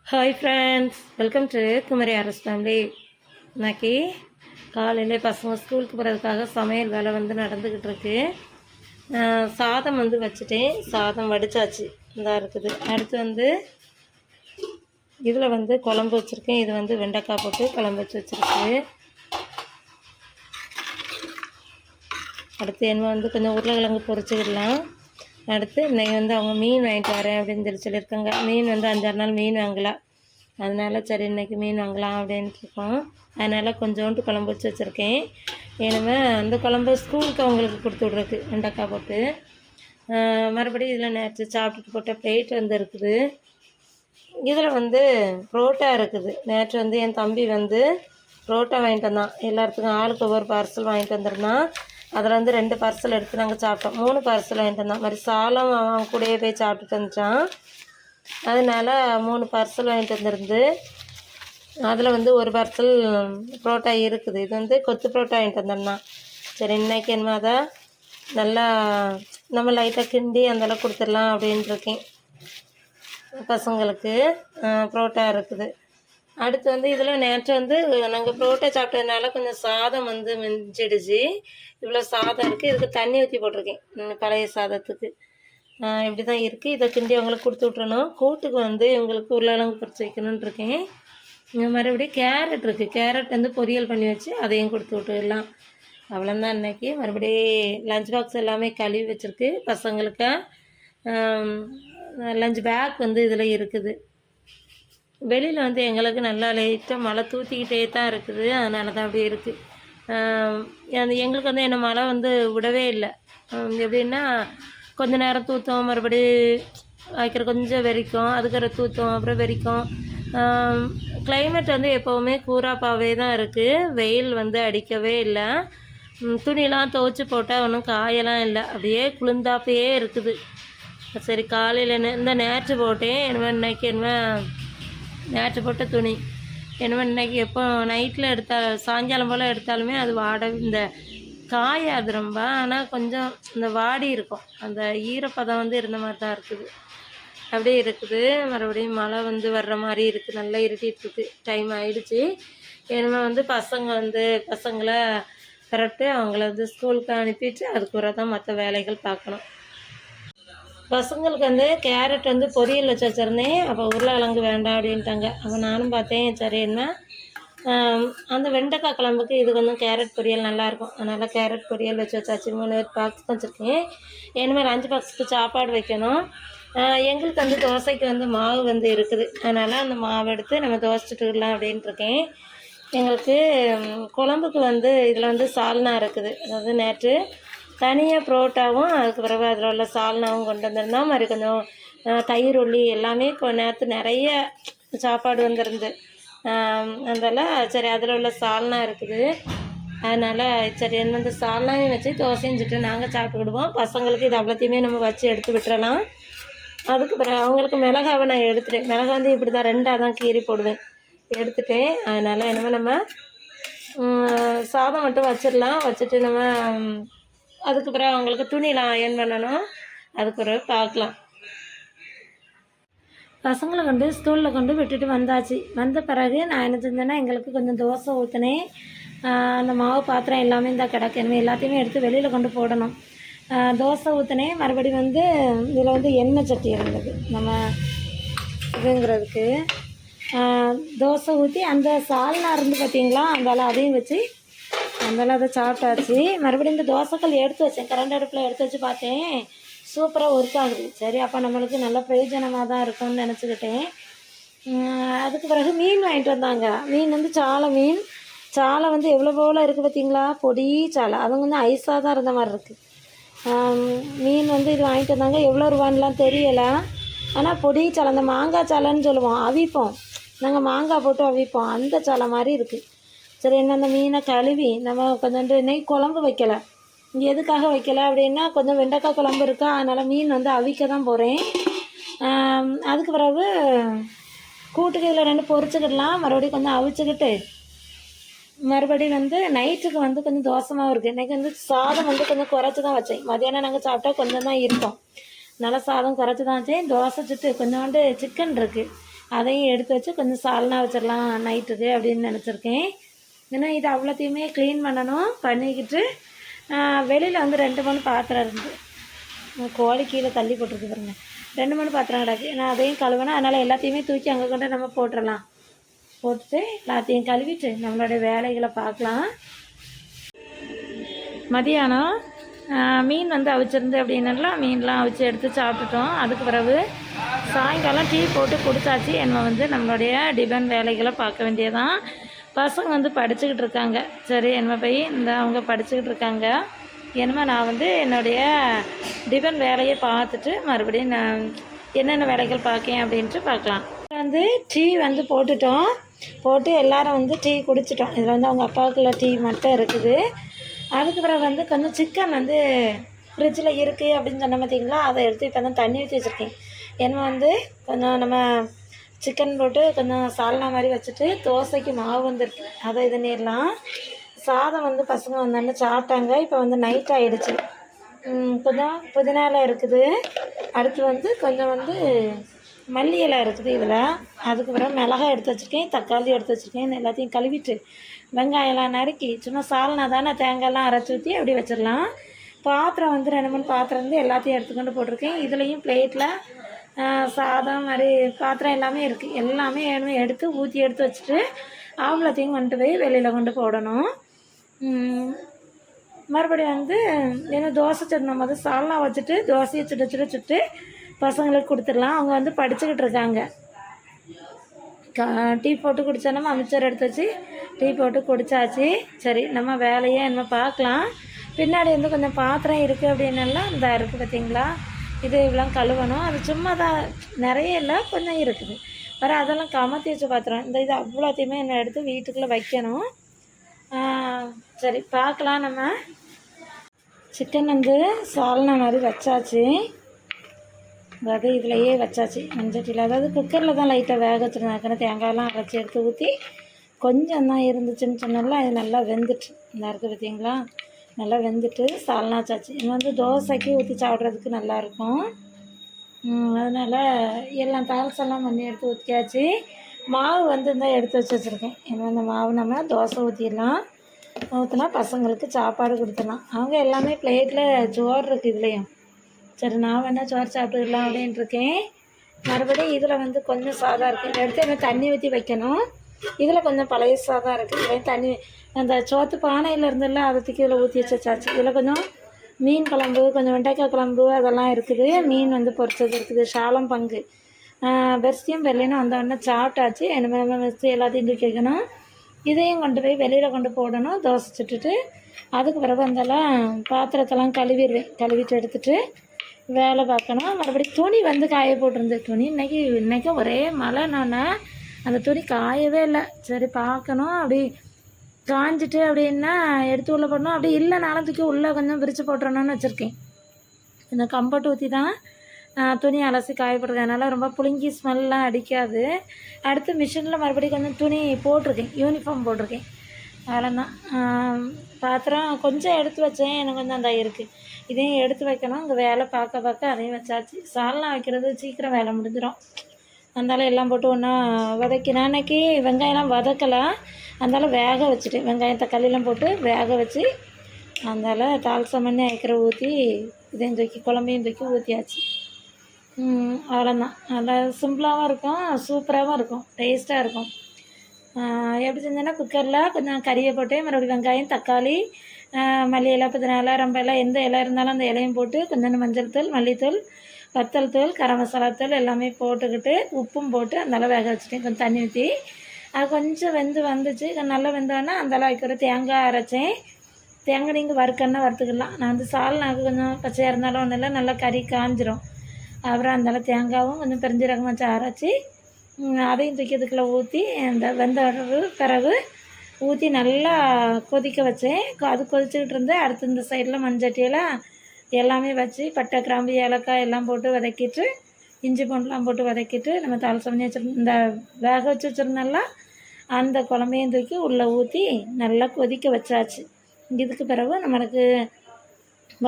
Hi friends, welcome to Kumari Aras family. இன்னைக்கு காலையில் பசங்க ஸ்கூலுக்கு போகிறதுக்காக சமையல் வேலை நடந்துக்கிட்டு இருக்கு. சாதம் வச்சுட்டேன், சாதம் வடித்தாச்சு இதாக இருக்குது. அடுத்து இதில் குழம்பு வச்சுருக்கேன். இது வெண்டைக்காய் போட்டு குழம்பு வச்சுருக்கு. அடுத்து என்ன கொஞ்சம் உருளைக்கிழங்கு பொரிச்சுக்கிடலாம். அடுத்து இன்றைக்கி அவங்க மீன் வாங்கிட்டு வரேன் அப்படின்னு சொல்லியிருக்காங்க. மீன் 5-6 நாள் மீன் வாங்கலாம். அதனால் சரி இன்றைக்கி மீன் வாங்கலாம் அப்படின்ட்டு இருக்கோம். அதனால் கொஞ்சோண்டு குழம்பு வச்சுருக்கேன். ஏன்னா அந்த குழம்பு ஸ்கூலுக்கு அவங்களுக்கு கொடுத்து விட்ருக்கு வெண்டைக்காய் போட்டு. மறுபடியும் இதில் நேற்று சாப்பிட்டுட்டு போட்ட பிளேட் இருக்குது. இதில் புரோட்டா இருக்குது. நேற்று என் தம்பி புரோட்டா வாங்கிட்டு வந்தான். எல்லாத்துக்கும் ஆளுக்கு ஒவ்வொரு பார்சல் வாங்கிட்டு வந்துருந்தான். அதில் 2 பார்சல் எடுத்து நாங்கள் சாப்பிட்டோம். 3 பார்சல் வாங்கிட்டு வந்தான். மாதிரி சாலம் அவன் கூடயே போய் சாப்பிட்டுட்டு வந்துச்சான். அதனால் 3 பார்சல் வாங்கிட்டு வந்துருந்து. அதில் ஒரு பார்சல் புரோட்டா இருக்குது. இது கொத்து புரோட்டா வாங்கிட்டு வந்தோம்னா சரி இன்றைக்கி அதை நல்லா நம்ம லைட்டாக கிண்டி அந்தளவு கொடுத்துடலாம் அப்படின்ட்டுருக்கேன். பசங்களுக்கு புரோட்டா இருக்குது. அடுத்து இதில் நேற்று நாங்கள் புரோட்டா சாப்பிட்டதுனால கொஞ்சம் சாதம் மிஞ்சிடுச்சு. இவ்வளோ சாதம் இருக்குது. இதுக்கு தண்ணி ஊற்றி போட்டிருக்கேன் பழைய சாதத்துக்கு. இப்படி தான் இருக்குது. இதை கிண்டி அவங்களுக்கு கொடுத்து விட்றணும். கூட்டுக்கு இவங்களுக்கு உருளைக்கிழங்கு பொரிச்சு வைக்கணுன்னு இருக்கேன். மறுபடியும் கேரட் இருக்குது. கேரட் பொரியல் பண்ணி வச்சு அதையும் கொடுத்து விட்டுடலாம். அவ்வளோதான் இன்றைக்கி. மறுபடியும் லஞ்ச் பாக்ஸ் எல்லாமே கழுவி வச்சுருக்கு பசங்களுக்கு. லஞ்ச் பேக் இதில் இருக்குது. வெளியில் எங்களுக்கு நல்லா லைட்டாக மழை தூத்திக்கிட்டே தான் இருக்குது. அதனால தான் அப்படி இருக்குது. எங்களுக்கு என்ன மழை விடவே இல்லை. எப்படின்னா கொஞ்ச நேரம் தூத்தம், மறுபடி வைக்கிற கொஞ்சம் வெறிக்கும், அதுக்கிற தூத்தம், அப்புறம் வெறிக்கும். கிளைமேட் எப்போவுமே கூறாப்பாவே தான் இருக்குது. வெயில் அடிக்கவே இல்லை. துணியெலாம் துவைச்சி போட்டால் ஒன்றும் காயெல்லாம் இல்லை. அப்படியே குளிர்ந்தாப்பையே இருக்குது. சரி காலையில் இந்த நேற்று போட்டேன். இன்னைக்கு நேற்று போட்ட துணி இன்றைக்கி எப்போ நைட்டில் எடுத்தால் சாயங்காலம் போல் எடுத்தாலுமே அது இந்த காயாது ரொம்ப. ஆனால் கொஞ்சம் இந்த வாடி இருக்கும். அந்த ஈரப்பதம் இருந்த மாதிரி தான் இருக்குது. அப்படியே இருக்குது. மறுபடியும் மழை வர்ற மாதிரி இருக்குது. நல்லா இருட்டிகிட்ருக்கு. டைம் ஆகிடுச்சி. இனிமேல் பசங்களை கரெக்டு அவங்கள ஸ்கூலுக்கு அனுப்பிட்டு அதுக்குற தான் மற்ற வேலைகள் பார்க்கணும். பசங்களுக்கு கேரட் பொரியல் வச்சு வச்சுருந்தேன். அப்போ உருளைக்கிழங்கு வேண்டாம் அப்படின்ட்டாங்க. அப்போ நானும் பார்த்தேன் சரி என்ன அந்த வெண்டைக்காய் குழம்புக்கு இது கொஞ்சம் கேரட் பொரியல் நல்லாயிருக்கும். அதனால் கேரட் பொரியல் வச்சு வச்சாச்சு. 3 பாக்ஸ் வச்சுருக்கேன். இனிமேல் 5 பாக்ஸுக்கு சாப்பாடு வைக்கணும். எங்களுக்கு தோசைக்கு மாவு இருக்குது. அதனால் அந்த மாவு எடுத்து நம்ம தோசைச்சுட்டுக்கலாம் அப்படின்ட்டு இருக்கேன். எங்களுக்கு குழம்புக்கு இதில் சால்னா இருக்குது. அதாவது நேற்று தனியாக புரோட்டாவும் அதுக்கு பிறகு அதில் உள்ள சால்னாவும் கொண்டு வந்திருந்தோம். மாதிரி கொஞ்சம் தயிர் உள்ளி எல்லாமே நேற்று நிறைய சாப்பாடு வந்திருந்து. அதனால் சரி அதில் உள்ள சால்னா இருக்குது. அதனால் சரி சால்னாவையும் வச்சு தோசையும் சுட்டு நாங்கள் சாப்பிட்டுக்கிடுவோம். பசங்களுக்கு இது அவ்வளோத்தையுமே நம்ம வச்சு எடுத்து விட்டுறலாம். அதுக்கு பிறகு அவங்களுக்கு மிளகாவை நான் எடுத்துட்டேன். மிளகா இப்படி தான் 2ஆக தான் கீறி போடுவேன். எடுத்துட்டேன். அதனால் நம்ம சாதம் மட்டும் வச்சிடலாம். வச்சுட்டு நம்ம அதுக்கு பிறகு அவங்களுக்கு துணியெலாம் அயன் பண்ணணும். அதுக்கு பிறகு பார்க்கலாம். பசங்களை ஸ்கூலில் கொண்டு விட்டுட்டு வந்தாச்சு. வந்த பிறகு நான் என்ன செஞ்சேன்னா எங்களுக்கு கொஞ்சம் தோசை ஊற்றினேன். அந்த மாவு பாத்திரம் எல்லாமே இந்த கிடக்கு. எல்லாத்தையுமே எடுத்து வெளியில் கொண்டு போடணும். தோசை ஊற்றினேன். மறுபடியும் இதில் எண்ணெய் சட்டி இருந்தது நம்ம இதுங்கிறதுக்கு. தோசை ஊற்றி அந்த சால்னா பார்த்திங்களா, அந்தால அதையும் வச்சு அதனால் அதை சாப்பிட்டாச்சு. மறுபடியும் இந்த தோசைக்கல் எடுத்து வச்சேன். கரண்ட் அடுப்பில் எடுத்து வச்சு பார்த்தேன். சூப்பராக ஒர்க் ஆகுது. சரி அப்போ நம்மளுக்கு நல்ல பிரயோஜனமாக தான் இருக்கும்னு நினச்சிக்கிட்டேன். அதுக்கு பிறகு மீன் வாங்கிட்டு வந்தாங்க. மீன் சாலை மீன். சாலை எவ்வளோ போல் இருக்குது பார்த்திங்களா, பொடி சாலை. அது ஐஸாக தான் இருந்த மாதிரி இருக்குது. மீன் இது வாங்கிட்டு வந்தாங்க. எவ்வளோ ரூபான்லாம் தெரியலை. ஆனால் பொடி சாலை, அந்த மாங்காய் சாலைன்னு சொல்லுவோம், அவிப்போம் நாங்கள். மாங்காய் போட்டு அவிப்போம், அந்த சாலை மாதிரி இருக்குது. சரி என்ன அந்த மீனை கழுவி நம்ம கொஞ்சோண்டு நெய் குழம்பு வைக்கலை. இங்கே எதுக்காக வைக்கலை அப்படின்னா கொஞ்சம் வெண்டைக்காய் குழம்பு இருக்கா. அதனால் மீன் அவிக்க தான் போகிறேன். அதுக்கு பிறகு கூட்டுக்கு இதில் 2 பொரிச்சுக்கிடலாம். மறுபடியும் கொஞ்சம் அவிச்சுக்கிட்டு மறுபடியும் நைட்டுக்கு கொஞ்சம் தோசமாக இருக்குது. இன்றைக்கி சாதம் கொஞ்சம் குறைச்சி தான் வச்சேன். மதியானம் நாங்கள் சாப்பிட்டா கொஞ்சம் தான் இருக்கும். நல்லா சாதம் குறைச்சி தான் வச்சேன். தோசை சுட்டு கொஞ்சோண்டு சிக்கன் இருக்குது. அதையும் எடுத்து வச்சு கொஞ்சம் சால்னா வச்சிடலாம் நைட்டுக்கு அப்படின்னு நினச்சிருக்கேன். ஏன்னா இது அவ்வளோத்தையுமே க்ளீன் பண்ணணும். பண்ணிக்கிட்டு வெளியில் வந்து 2 3 பாத்திரம் இருக்குது. கோழி கீழே தள்ளி போட்டிருக்கு பாருங்க. 2 3 பாத்திரம் கிடக்கு. நான் அதையும் கழுவணும். அதனால் எல்லாத்தையுமே தூக்கி அங்கே கொண்டு நம்ம போட்டுடலாம். போட்டுட்டு எல்லாத்தையும் கழுவிட்டு நம்மளுடைய வேலைகளை பார்க்கலாம். மதியானம் மீன் வந்து அவிச்சிருந்து அப்படின்னாலாம் மீன்லாம் அவிச்சு எடுத்து சாப்பிட்டுட்டோம். அதுக்கு பிறகு சாயங்காலம் டீ போட்டு குடித்தாச்சு. என்ன வந்து நம்மளுடைய டிபன் வேலைகளை பார்க்க வேண்டியதான். பசங்க வந்து படிச்சுக்கிட்டு இருக்காங்க. சரி என்ன போய் இந்த அவங்க படிச்சுக்கிட்டு இருக்காங்க. என்னமோ நான் வந்து என்னுடைய டிபன் வேலையை பார்த்துட்டு மறுபடியும் நான் என்னென்ன வேலைகள் பார்க்கேன் அப்படின்ட்டு பார்க்கலாம். வந்து டீ வந்து போட்டுட்டோம். போட்டு எல்லோரும் வந்து டீ குடிச்சிட்டோம். இதில் வந்து அவங்க அப்பாவுக்குள்ள டீ மட்டும் இருக்குது. அதுக்கு பிறகு வந்து கொஞ்சம் சிக்கன் வந்து ஃப்ரிட்ஜில் இருக்குது அப்படின்னு சொன்ன பார்த்தீங்களா, அதை எடுத்து இப்போ தான் தண்ணி ஊற்றி வச்சுருக்கேன். ஏன்னா வந்து கொஞ்சம் நம்ம சிக்கன் போட்டு கொஞ்சம் சால்னா மாதிரி வச்சுட்டு தோசைக்கு மாவு வந்துருக்கு. அதை இது நேரலாம் சாதம் வந்து பசங்க வந்தாங்க சாப்பிட்டாங்க. இப்போ வந்து நைட் ஆகிடுச்சு. கொஞ்சம் புதினால இருக்குது. அடுத்து வந்து கொஞ்சம் வந்து மல்லி இலை இருக்குது இதில். அதுக்கு பிறகு மிளகாய் எடுத்து வச்சுருக்கேன், தக்காளி எடுத்து வச்சுருக்கேன். எல்லாத்தையும் கழுவிட்டு வெங்காயம்லாம் நறுக்கி சும்மா சால்னா தானே தேங்காயெல்லாம் அரைச்சி ஊற்றி அப்படி வச்சிடலாம். பாத்திரம் வந்து 2 3 பாத்திரம் வந்து எல்லாத்தையும் எடுத்துக்கொண்டு போட்டிருக்கேன். இதுலேயும் பிளேட்டில் சாதம் மாதிரி பாத்திரம் எல்லாமே இருக்குது. எல்லாமே எடுத்து ஊற்றி எடுத்து வச்சுட்டு ஆம்பளத்தையும் கொண்டு போய் வெளியில் கொண்டு போடணும். மறுபடியும் வந்து ஏன்னா தோசை சுடணும் போது சால்னா வச்சுட்டு தோசையை சுட்டு பசங்களுக்கு கொடுத்துடலாம். அவங்க வந்து படிச்சுக்கிட்டு இருக்காங்க. டீ போட்டு குடித்தோன்னா மிக்சர் எடுத்து வச்சு டீ போட்டு குடித்தாச்சு. சரி நம்ம வேலையை நம்ம பார்க்கலாம். பின்னாடி வந்து கொஞ்சம் பாத்திரம் இருக்குது அப்படின்னலாம் இந்த இருக்குது பார்த்தீங்களா, இது இவ்வளோ கழுவணும். அது சும்மா தான், நிறைய இல்லை, கொஞ்சம் இருக்குது. வேறு அதெல்லாம் கமத்தி வச்ச பாத்திரம். இந்த இது அவ்வளோத்தையுமே என்ன எடுத்து வீட்டுக்குள்ளே வைக்கணும். சரி பார்க்கலாம். நம்ம சிக்கன் வந்து சால்னா மாதிரி வச்சாச்சு. அதாவது இதுலையே வச்சாச்சு மஞ்சட்டியில். அதாவது குக்கரில் தான் லைட்டாக வேக வச்சுருந்தாக்கன்னு தேங்காயெல்லாம் அரைச்சி எடுத்து ஊற்றி கொஞ்சம் தான் இருந்துச்சுன்னு சொன்னால அது நல்லா வெந்துட்டு நல்லா இருக்குது பார்த்தீங்களா. நல்லா வெந்துட்டு சால்னா வச்சாச்சு. இது வந்து தோசைக்கு ஊற்றி சாப்பிட்றதுக்கு நல்லாயிருக்கும். அதனால் எல்லாம் தால்செல்லாம் பண்ணி எடுத்து ஊற்றியாச்சு. மாவு வந்து இந்த எடுத்து வச்சுருக்கேன். ஏன்னா அந்த மாவு நம்ம தோசை ஊற்றிடலாம். ஊற்றினா பசங்களுக்கு சாப்பாடு கொடுத்துடலாம். அவங்க எல்லாமே பிளேட்டில் சோறு இருக்குது இதுலேயும். சரி நான் வேணால் சோறு சாப்பிட்டுக்கலாம் அப்படின்ட்டு இருக்கேன். மறுபடியும் இதில் வந்து கொஞ்சம் சாதம் இருக்குது. இதை எடுத்து என்ன தண்ணி ஊற்றி வைக்கணும். இதில் கொஞ்சம் பழைய சாதம் இருக்குது. இதை தண்ணி அந்த சோத்து பானையில் இருந்தெல்ல அதை தூக்கி இதில் ஊற்றி வச்சாச்சு. இதில் கொஞ்சம் மீன் குழம்பு, கொஞ்சம் வெண்டைக்காய் குழம்பு அதெல்லாம் இருக்குது. மீன் வந்து பொரிச்சது இருக்குது. சாலம் பங்கு பெருசியும் வெள்ளையும் வந்தோடனே சாப்பிட்டாச்சு. என்ன வச்சு எல்லாத்தையும் தூக்கி வைக்கணும். இதையும் கொண்டு போய் வெளியில் கொண்டு போடணும். தோசை சுட்டுட்டு அதுக்கு பிறகு வந்தெல்லாம் பாத்திரத்தெல்லாம் கழுவிட்டு எடுத்துகிட்டு வேலை பார்க்கணும். மறுபடியும் துணி வந்து காய போட்டிருந்து துணி இன்றைக்கும் ஒரே மழைனோன்னே அந்த துணி காயவே இல்லை. சரி பார்க்கணும். அப்படி காஞ்சிட்டு அப்படின்னா எடுத்து உள்ளே போடணும். அப்படி இல்லை நாளத்துக்கு உள்ளே கொஞ்சம் விரித்து போட்டுறணும்னு வச்சுருக்கேன். இந்த கம்பட்டு ஊற்றி தான் துணி அலசி காயப்படுறதுனால ரொம்ப புழுங்கி ஸ்மெல்லாம் அடிக்காது. அடுத்து மிஷினில் மறுபடியும் கொஞ்சம் துணி போட்டிருக்கேன், யூனிஃபார்ம் போட்டிருக்கேன். அவ்வளோதான். பாத்திரம் கொஞ்சம் எடுத்து வச்சேன், எனக்கு கொஞ்சம் அந்த இருக்குது. இதையும் எடுத்து வைக்கணும். இங்கே வேலை பார்க்க அதையும் வச்சாச்சு. சால்னா வைக்கிறது சீக்கிரம் வேலை முடிஞ்சிடும். அதனால் எல்லாம் போட்டு ஒன்றா வதக்கினேன். அன்றைக்கி வெங்காயம்லாம் வதக்கலாம். அதனால் வேக வச்சுட்டு வெங்காயம் தக்காளிலாம் போட்டு வேக வச்சு அதனால் தால்சம் பண்ணி அரைக்கிற ஊற்றி இதையும் தூக்கி குழம்பையும் தூக்கி ஊற்றியாச்சு. அவ்வளோதான். நல்லா சிம்பிளாகவும் இருக்கும், சூப்பராகவும் இருக்கும், டேஸ்ட்டாக இருக்கும். எப்படி செஞ்சேன்னா குக்கரில் கொஞ்சம் கறியை போட்டு மறுபடியும் வெங்காயம் தக்காளி மல்லி இலை புதினா இலை ரொம்ப இலை எந்த இலை இருந்தாலும் அந்த இலையும் போட்டு கொஞ்சம் மஞ்சள் தூள் மல்லித்தூள் வத்தல் தூள் கரம் மசாலா தூள் எல்லாமே போட்டுக்கிட்டு உப்பும் போட்டு அந்தளவு வேக வச்சுட்டேன். கொஞ்சம் தண்ணி ஊற்றி அது கொஞ்சம் வெந்து வந்துச்சு. நல்லா வெந்தோடனே அந்தளவு வைக்கிற தேங்காய் அரைச்சேன். தேங்காய் நீங்கள் வறுக்கன்னா வறுத்துக்கலாம். நான் வந்து சால்னாக்கு கொஞ்சம் பச்சையாக இருந்தாலும் ஒன்றும் இல்லை, நல்லா கறி காஞ்சிரும். அப்புறம் அந்தளவு தேங்காயும் கொஞ்சம் பெருஞ்சீரகம் வச்சு அரைச்சி அதையும் தூக்கி இதுக்குள்ளே ஊற்றி அந்த வெந்த பிறகு ஊற்றி நல்லா கொதிக்க வச்சேன். அது கொதிச்சுக்கிட்டு இருந்தேன். அடுத்து இந்த சைடில் மண்சட்டியில் எல்லாமே வச்சு பட்டை கிராம்பு ஏலக்காய் எல்லாம் போட்டு வதக்கிட்டு இஞ்சி பூண்டுலாம் போட்டு வதக்கிட்டு நம்ம தாளிசம் பண்ணி வச்சுருந்தோம். இந்த வேக வச்சு வச்சுருந்தோம்ல அந்த குழம்பையும் தூக்கி உள்ளே ஊற்றி நல்லா கொதிக்க வச்சாச்சு. இதுக்கு பிறகு நம்மளுக்கு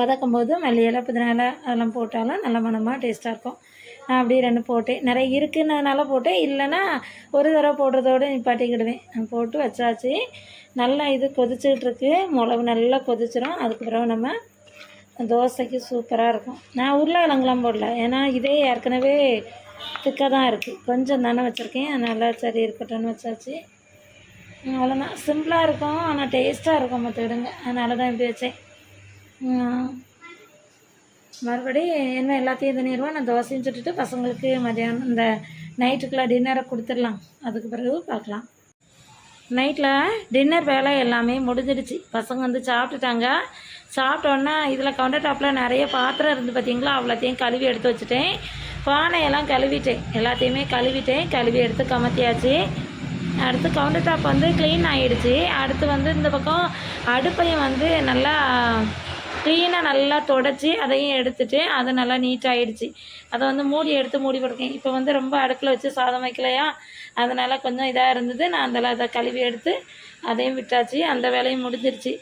வதக்கும் போது மல்லி இலை புதினா இலை அதெல்லாம் போட்டாலும் நல்ல மணமாக டேஸ்ட்டாக இருக்கும். அப்படியே 2 போட்டேன். நிறைய இருக்குன்னதுனால போட்டேன், இல்லைன்னா ஒரு தடவை போடுறதோடு நிப்பாட்டிக்கிடுவேன். போட்டு வச்சாச்சு. நல்லா இது கொதிச்சுக்கிட்டுருக்கு. மிளகு நல்லா கொதிச்சிடும். அதுக்கு பிறகு நம்ம தோசைக்கு சூப்பராக இருக்கும். நான் உருளைக்கிழங்குலாம் போடல, ஏன்னா இதே ஏற்கனவே திக்காக தான் இருக்குது. கொஞ்சம் தானே வச்சுருக்கேன், அதனால் சரி இருக்கட்டும்னு வச்சாச்சு. அவ்வளோதான். சிம்பிளாக இருக்கும், ஆனால் டேஸ்ட்டாக இருக்கும் பார்த்துக்கிடுங்க. அதனால தான் இப்படி வச்சேன். மறுபடி என்ன எல்லாத்தையும் பண்ணிடுவோம். நான் தோசையும் சுட்டுட்டு பசங்களுக்கு மதியானம் இந்த நைட்டுக்குள்ளே டின்னரை கொடுத்துடலாம். அதுக்கு பிறகு பார்க்கலாம். நைட்டில் டின்னர் வேலை எல்லாமே முடிஞ்சிடுச்சு. பசங்க வந்து சாப்பிட்டுட்டாங்க. சாப்பிட்டோன்னா இதில் கவுண்டர் டாப்பில் நிறைய பாத்திரம் இருந்து பார்த்திங்களா, அவ்வளோத்தையும் கழுவி எடுத்து வச்சுட்டேன். பானையெல்லாம் கழுவிட்டேன், எல்லாத்தையுமே கழுவி எடுத்து கமத்தியாச்சு. அடுத்து கவுண்டர் டாப் வந்து க்ளீன் ஆகிடுச்சு. அடுத்து வந்து இந்த பக்கம் அடுப்பையும் வந்து நல்லா க்ளீனாக நல்லா தொடச்சி அதையும் எடுத்துட்டு அது நல்லா நீட்டாகிடுச்சு. அதை வந்து மூடி போட்டிருக்கேன். இப்போ வந்து ரொம்ப அடுப்பில் வச்சு சாதம் வைக்கலையா, அதனால் கொஞ்சம் இதாக இருந்தது. நான் அதை கழுவி எடுத்து அதையும் விட்டாச்சு. அந்த வேலையும் முடிஞ்சிருச்சு.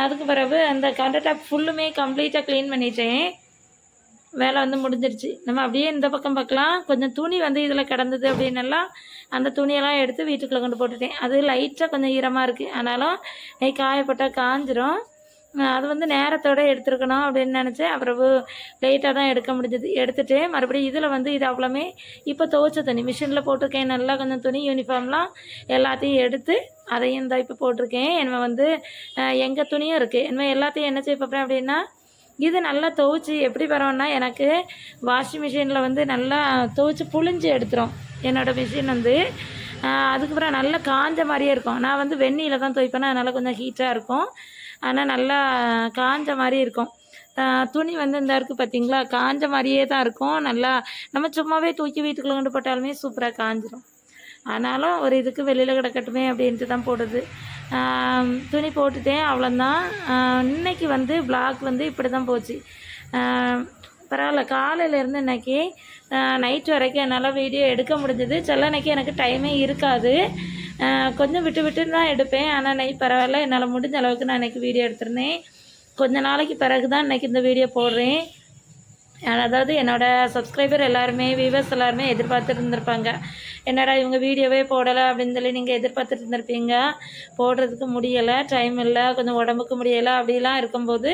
அதுக்கு பிறகு அந்த கவுண்டர் டாப் ஃபுல்லுமே கம்ப்ளீட்டாக க்ளீன் பண்ணிட்டேன். வேலை வந்து முடிஞ்சிருச்சு. நம்ம அப்படியே இந்த பக்கம் பார்க்கலாம். கொஞ்சம் துணி வந்து இதில் கிடந்தது அப்படின்னெல்லாம் அந்த துணியெல்லாம் எடுத்து வீட்டுக்குள்ளே கொண்டு போட்டுட்டேன். அது லைட்டாக கொஞ்சம் ஈரமாக இருக்குது, ஆனாலும் காயப்பட்டால் காஞ்சிரும். அது வந்து நேரத்தோடு எடுத்துருக்கணும் அப்படின்னு நினச்சேன். அப்புறம் லேட்டாக தான் எடுக்க முடிஞ்சது. எடுத்துகிட்டு மறுபடியும் இதில் வந்து இது அவ்வளோமே இப்போ துவைச்ச துணி மிஷினில் போட்டிருக்கேன். நல்லா கொஞ்சம் துணி யூனிஃபார்ம்லாம் எல்லாத்தையும் எடுத்து அதையும் தான் இப்போ போட்டிருக்கேன். என்ன வந்து எங்கள் துணியும் இருக்குது. என்ன எல்லாத்தையும் என்ன செய்ய பார்ப்பேன் அப்படின்னா, இது நல்லா துவைச்சி எப்படி வரோன்னா, எனக்கு வாஷிங் மிஷினில் வந்து நல்லா துவைச்சி புழிஞ்சு எடுத்துரும் என்னோடய மிஷின் வந்து. அதுக்கப்புறம் நல்லா காஞ்ச மாதிரியே இருக்கும். நான் வந்து வெந்நீரில் தான் துவைப்பேன், அதனால் கொஞ்சம் ஹீட்டாக இருக்கும். ஆனால் நல்லா காஞ்ச மாதிரி இருக்கும். துணி வந்து இந்த இருக்குது பார்த்திங்களா, காஞ்ச மாதிரியே தான் இருக்கும். நல்லா நம்ம சும்மாவே தூக்கி வீட்டுக்குள்ளே கொண்டு போட்டாலுமே சூப்பராக காஞ்சிரும். ஆனாலும் ஒரு இதுக்கு வெளியில் கிடக்கட்டுமே அப்படின்ட்டு தான் போடுது. துணி போட்டுட்டேன், அவ்வளோதான். இன்றைக்கி வந்து விளாக் வந்து இப்படி தான் போச்சு. பரவாயில்ல, காலையிலேருந்து இன்றைக்கி நைட் வரைக்கும் என்னால் வீடியோ எடுக்க முடிஞ்சது. சில அன்றைக்கி எனக்கு டைமே இருக்காது, கொஞ்சம் விட்டு தான் எடுப்பேன். ஆனால் நைட் பரவாயில்ல, என்னால் முடிஞ்ச அளவுக்கு நான் இன்றைக்கி வீடியோ எடுத்திருந்தேன். கொஞ்ச நாளைக்கு பிறகு தான் இன்றைக்கி இந்த வீடியோ போடுறேன். அதாவது என்னோடய சப்ஸ்கிரைபர் எல்லாருமே, வியூவர்ஸ் எல்லாருமே எதிர்பார்த்துட்டு இருந்திருப்பாங்க, என்னடா இவங்க வீடியோவே போடலை அப்படின்னு சொல்லி நீங்கள் எதிர்பார்த்துட்டு இருந்திருப்பீங்க. போடுறதுக்கு முடியலை, டைம் இல்லை, கொஞ்சம் உடம்புக்கு முடியலை, அப்படிலாம் இருக்கும்போது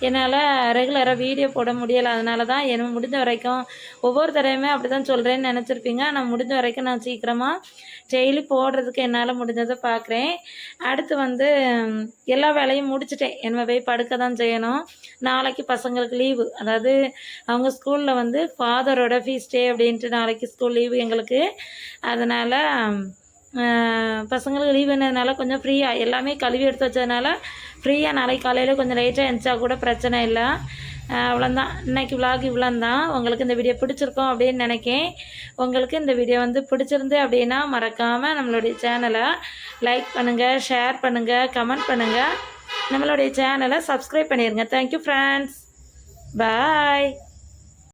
என்னால் ரெகுலராக வீடியோ போட முடியலை. அதனால தான் எனக்கு முடிஞ்ச வரைக்கும் ஒவ்வொரு தடவையுமே அப்படி தான் சொல்கிறேன்னு நினச்சிருப்பீங்க. நான் முடிஞ்ச வரைக்கும் நான் சீக்கிரமாக டெய்லி போடுறதுக்கு என்னால் முடிஞ்சதை பார்க்குறேன். அடுத்து வந்து எல்லா வேலையும் முடிச்சுட்டேன். என்ன போய் படுக்க தான் செய்யணும். நாளைக்கு பசங்களுக்கு லீவு, அதாவது அவங்க ஸ்கூலில் வந்து ஃபாதரோட ஃபீஸ் டே அப்படின்ட்டு நாளைக்கு ஸ்கூல் லீவு எங்களுக்கு. அதனால் பசங்களுக்கு லீவ் பண்ணதுனால கொஞ்சம் ஃப்ரீயாக எல்லாமே கழுவி எடுத்து வச்சதுனால ஃப்ரீயாக நாளைக்கு காலையில் கொஞ்சம் லேட்டாக எழுந்திரிச்சா கூட பிரச்சனை இல்லை. அவ்வளோதான், இன்றைக்கி விலாக் இவ்வளோந்தான். உங்களுக்கு இந்த வீடியோ பிடிச்சிருக்கோம் அப்படின்னு நினைக்கேன். உங்களுக்கு இந்த வீடியோ வந்து பிடிச்சிருந்து அப்படின்னா மறக்காமல் நம்மளுடைய சேனலை லைக் பண்ணுங்கள், ஷேர் பண்ணுங்கள், கமெண்ட் பண்ணுங்கள், நம்மளுடைய சேனலை சப்ஸ்கிரைப் பண்ணிடுங்க. தேங்க்யூ ஃப்ரெண்ட்ஸ், பாய்.